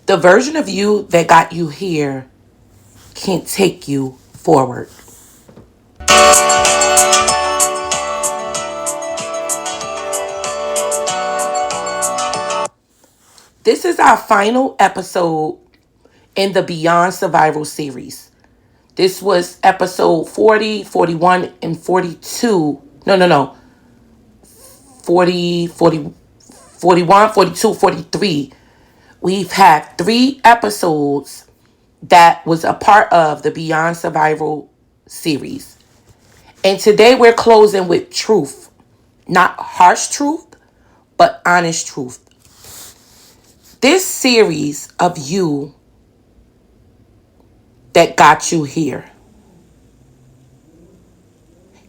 The version of you that got you here can't take you forward. This is our final episode in the Beyond Survival series. This was episode 40, 41, and 42. No. 40, 40, 41, 42, 43. We've had 3 episodes that was a part of the Beyond Survival series. And today we're closing with truth. Not harsh truth, but honest truth. This series of you that got you here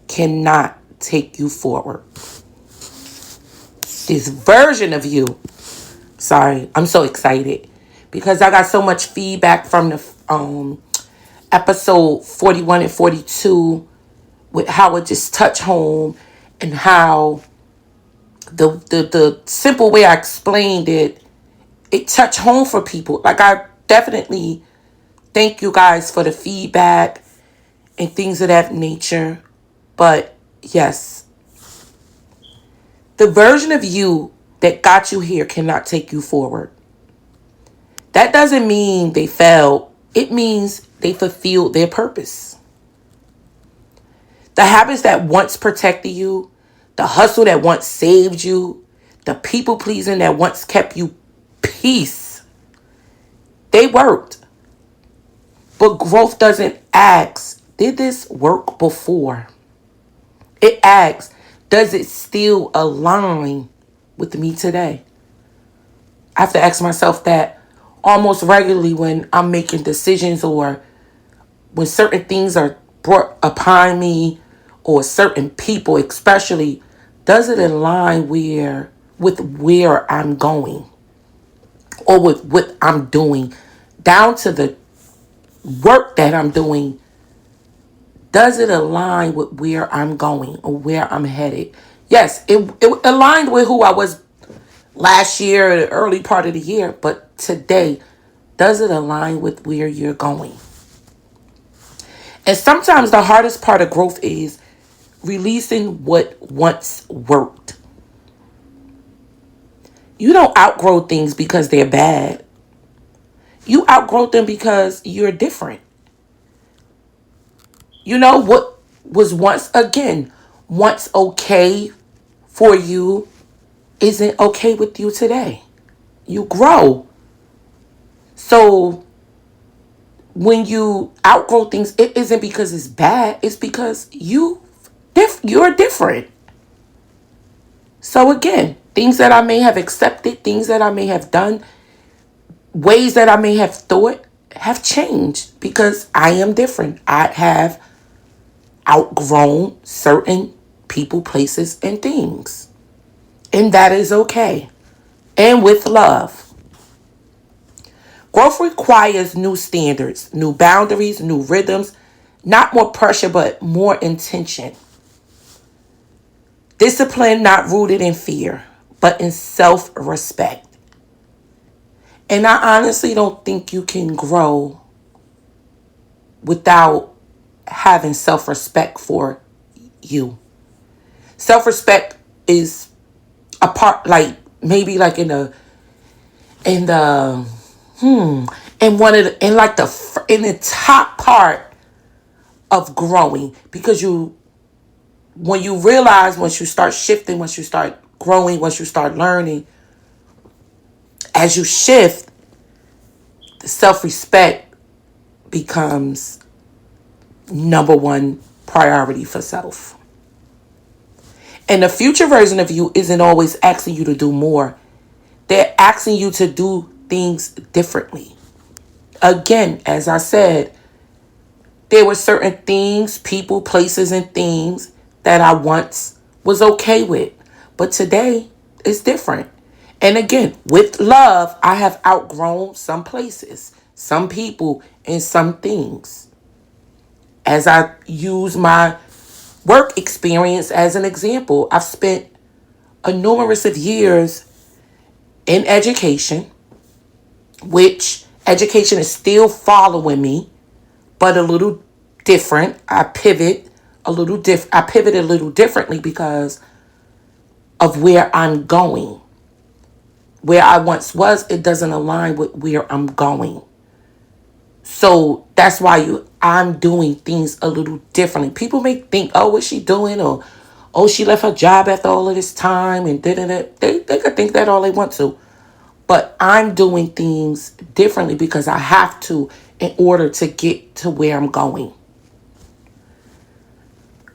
cannot take you forward. This version of you, sorry, I'm so excited because I got so much feedback from the episode 41 and 42 with how it just touched home and how the simple way I explained it, it touched home for people. Like, I definitely thank you guys for the feedback and things of that nature. But yes, the version of you that got you here cannot take you forward. That doesn't mean they failed. It means they fulfilled their purpose. The habits that once protected you, the hustle that once saved you, the people pleasing that once kept you peace, they worked. But growth doesn't ask, did this work before? It asks, does it still align with me today? I have to ask myself that almost regularly when I'm making decisions or when certain things are brought upon me or certain people especially. Does it align with where I'm going or with what I'm doing, down to the work that I'm doing? Does it align with where I'm going or where I'm headed? Yes, it aligned with who I was last year, the early part of the year, but today, does it align with where you're going? And sometimes the hardest part of growth is releasing what once worked. You don't outgrow things because they're bad. You outgrow them because you're different. You know what was once okay for you isn't okay with you today. You grow. So when you outgrow things, it isn't because it's bad. It's because you're different. So again, things that I may have accepted, things that I may have done, ways that I may have thought have changed because I am different. I have outgrown certain people, places, and things. And that is okay. And with love. Growth requires new standards, new boundaries, new rhythms, not more pressure, but more intention. Discipline not rooted in fear, but in self-respect. And I honestly don't think you can grow without having self-respect for you. Self-respect is a part, like maybe like in the in one of the in like in the top part of growing, because you when you realize, once you start shifting, once you start growing, once you start learning, as you shift, the self-respect becomes number one priority for self. And the future version of you isn't always asking you to do more. They're asking you to do things differently. Again, as I said, there were certain things, people, places, and things that I once was okay with. But today, it's different. And again, with love, I have outgrown some places, some people, and some things. As I use my work experience as an example, I've spent a numerous of years in education, which education is still following me, but a little different. I pivot a little I pivot a little differently because of where I'm going. Where I once was, it doesn't align with where I'm going. So that's why I'm doing things a little differently. People may think, oh, what's she doing? Or, oh, she left her job after all of this time and da-da-da. They could think that all they want to. But I'm doing things differently because I have to in order to get to where I'm going.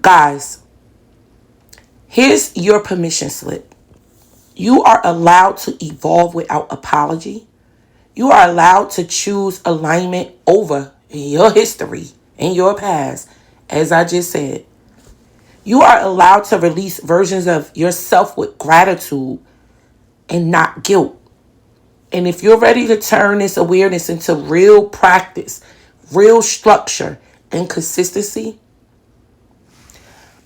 Guys, here's your permission slip. You are allowed to evolve without apology. You are allowed to choose alignment over your history and your past, as I just said. You are allowed to release versions of yourself with gratitude and not guilt. And if you're ready to turn this awareness into real practice, real structure, and consistency,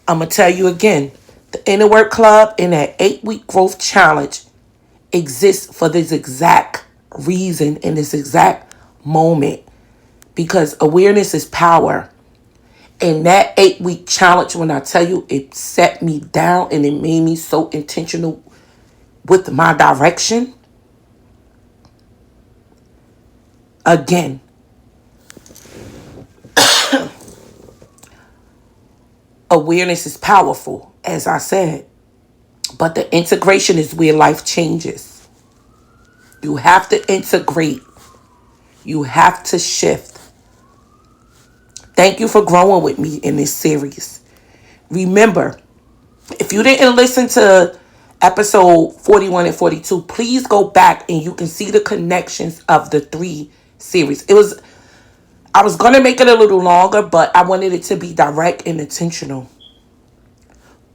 I'm going to tell you again, the Inner Work Club and that 8-week growth challenge exists for this exact reason in this exact moment, because awareness is power. And that 8-week challenge, when I tell you, it set me down and it made me so intentional with my direction. Again, awareness is powerful, as I said, but the integration is where life changes. You have to integrate. You have to shift. Thank you for growing with me in this series. Remember, if you didn't listen to episode 41 and 42, please go back and you can see the connections of the 3 series. I was going to make it a little longer, but I wanted it to be direct and intentional.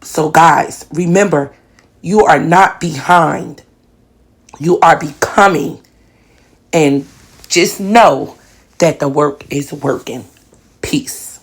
So guys, remember, you are not behind. You are becoming. And just know that the work is working. Peace.